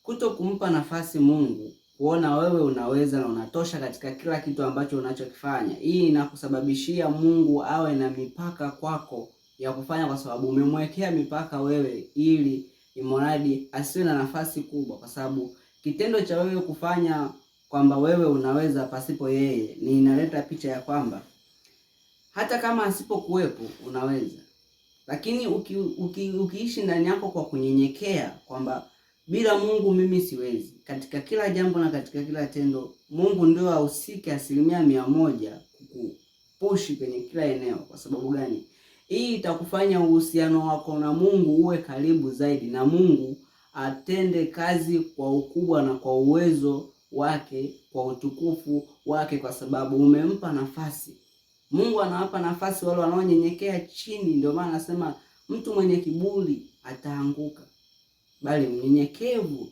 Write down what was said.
kuto kumpa nafasi Mungu kuona wewe unaweza na unatosha katika kila kitu ambacho unachokifanya. Hii inakusababishia Mungu awe na mipaka kwako ya kufanya, kwa sababu umemwekea mipaka wewe, ili imradi asiwe na nafasi kubwa, kwa sababu kitendo cha wewe kufanya kwamba wewe unaweza pasipo yeye ni inaleta picha ya kwamba hata kama asipokuwepo unaweza. Lakini ukiishi ndani yako kwa kunyenyekea kwamba bila Mungu mimi siwezi, katika kila jambo na katika kila tendo Mungu ndio ahusike 100% kukupushi kwenye kila eneo. Kwa sababu gani? Hii itakufanya uhusiano wako na Mungu uwe karibu zaidi, na Mungu atende kazi kwa ukubwa na kwa uwezo wake, kwa utukufu wake, kwa sababu umempa nafasi. Mungu anawapa nafasi wale wanaonyenyekea chini. Ndio maana anasema mtu mwenye kiburi ataanguka, bali mnyenyekevu